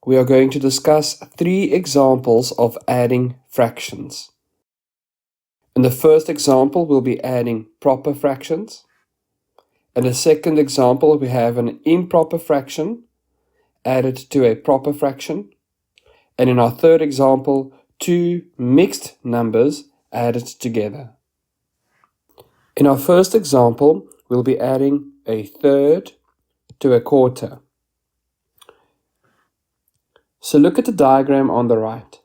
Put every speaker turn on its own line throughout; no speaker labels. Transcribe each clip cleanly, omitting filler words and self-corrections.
we are going to discuss 3 examples of adding fractions. In the first example, we'll be adding proper fractions. In the second example, we have an improper fraction added to a proper fraction. And in our third example, 2 mixed numbers added together. In our first example, we'll be adding a third to a quarter. So look at the diagram on the right.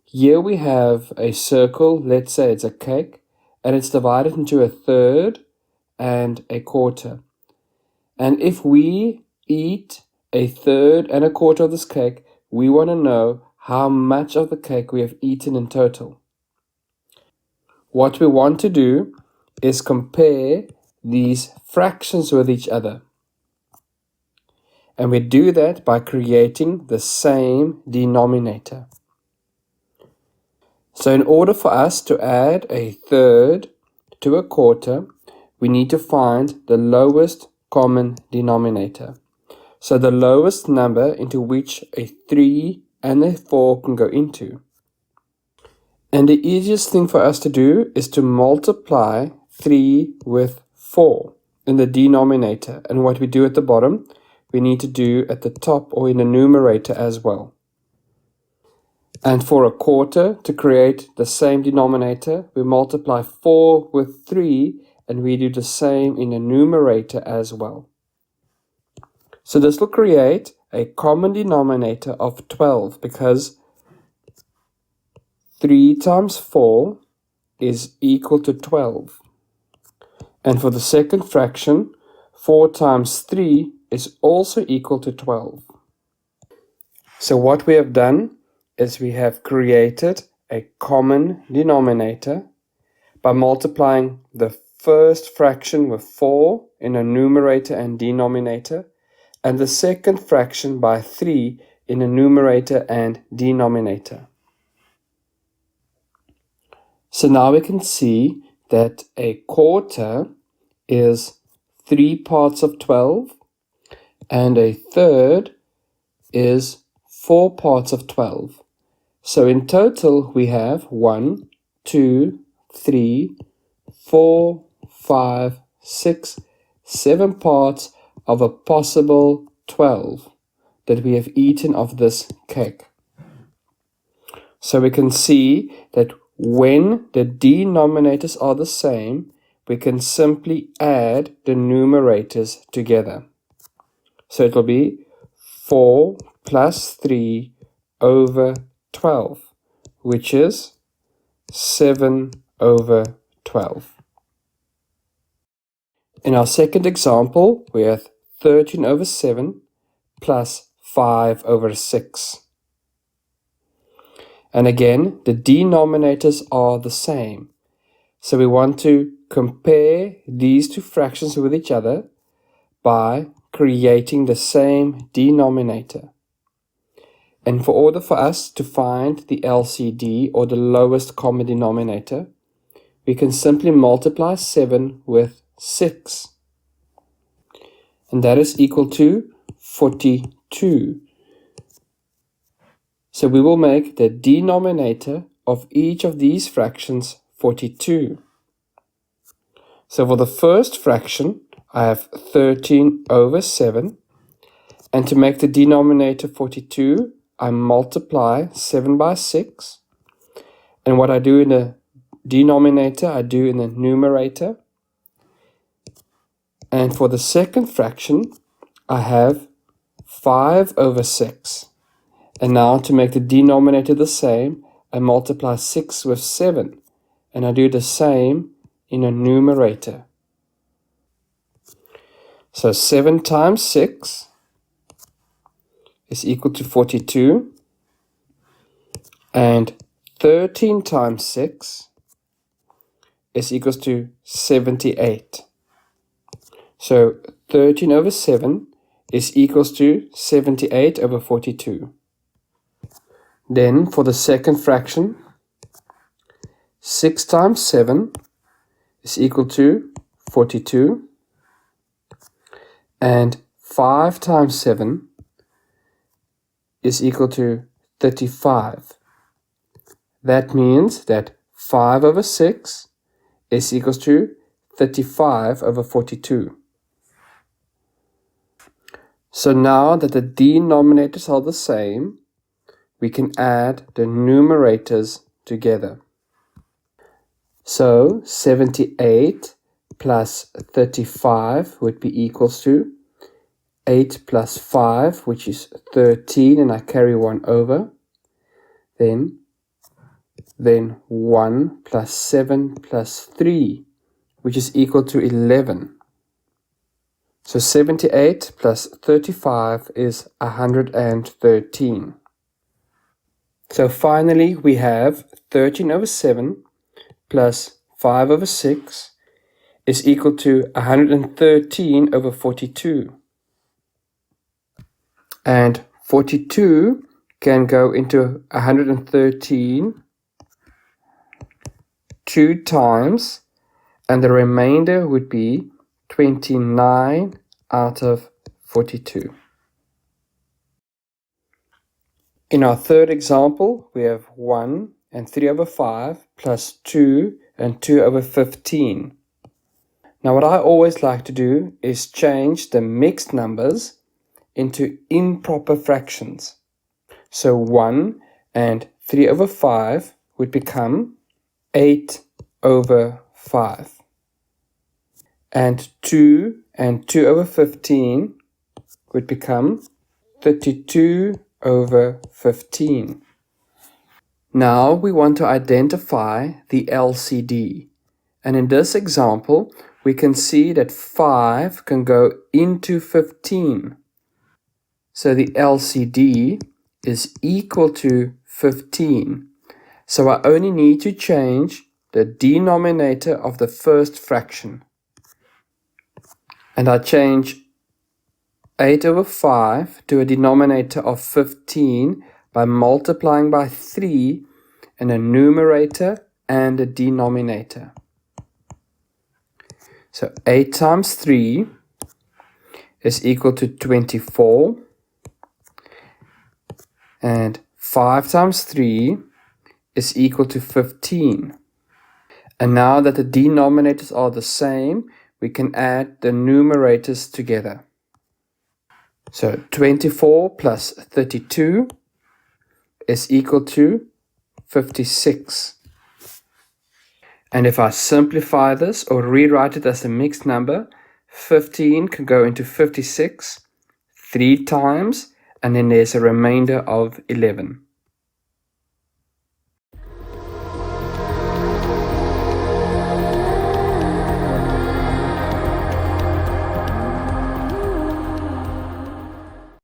Here we have a circle, let's say it's a cake, and it's divided into a third and a quarter. And if we eat a third and a quarter of this cake, we want to know how much of the cake we have eaten in total. What we want to do is compare these fractions with each other. And we do that by creating the same denominator. So in order for us to add a third to a quarter, we need to find the lowest common denominator. So the lowest number into which a 3 and a 4 can go into. And the easiest thing for us to do is to multiply 3 with 4 in the denominator. And what we do at the bottom, we need to do at the top or in the numerator as well. And for a quarter, to create the same denominator, we multiply 4 with 3 and we do the same in the numerator as well. So this will create a common denominator of 12 because 3 times 4 is equal to 12. And for the second fraction, 4 times 3 is also equal to 12. So what we have done is we have created a common denominator by multiplying the first fraction with 4 in a numerator and denominator, and the second fraction by 3 in a numerator and denominator. So now we can see that a quarter is 3 parts of 12, and a third is 4 parts of 12. So in total we have 1, 2, 3, 4, 5, 6, 7 parts of a possible 12 that we have eaten of this cake. So we can see that when the denominators are the same, we can simply add the numerators together. So it will be 4 plus 3 over 12, which is 7 over 12. In our second example, we have 13 over 7 plus 5 over 6. And again, the denominators are the same. So we want to compare these two fractions with each other by creating the same denominator. And for order for us to find the LCD, or the lowest common denominator, we can simply multiply 7 with 6. And that is equal to 42. So we will make the denominator of each of these fractions 42. So for the first fraction, I have 13 over 7. And to make the denominator 42, I multiply 7 by 6. And what I do in the denominator, I do in the numerator. And for the second fraction, I have 5 over 6. And now to make the denominator the same, I multiply 6 with 7. And I do the same in a numerator. So 7 times 6 is equal to 42. And 13 times 6 is equals to 78. So 13 over 7 is equals to 78 over 42. Then for the second fraction, 6 times 7 is equal to 42. And 5 times 7 is equal to 35. That means that 5 over 6 is equals to 35 over 42. So now that the denominators are the same, we can add the numerators together. So 78 plus 35 would be equals to 8 plus 5, which is 13, and I carry 1 over. Then 1 plus 7 plus 3, which is equal to 11. So 78 plus 35 is 113. So finally we have 13 over 7 plus 5 over 6 is equal to 113 over 42. And 42 can go into 113 2 times, and the remainder would be 29 out of 42. In our third example, we have 1 and 3 over 5 plus 2 and 2 over 15. Now what I always like to do is change the mixed numbers into improper fractions. So 1 and 3 over 5 would become 8 over 5. And 2 and 2 over 15 would become 32 over 15. Now we want to identify the LCD. And in this example, we can see that 5 can go into 15. So the LCD is equal to 15. So I only need to change the denominator of the first fraction. And I change 8 over 5 to a denominator of 15 by multiplying by 3 in a numerator and a denominator. So 8 times 3 is equal to 24. And 5 times 3 is equal to 15. And now that the denominators are the same, we can add the numerators together. So 24 plus 32 is equal to 56. And if I simplify this or rewrite it as a mixed number, 15 can go into 56 3 times, and then there's a remainder of 11.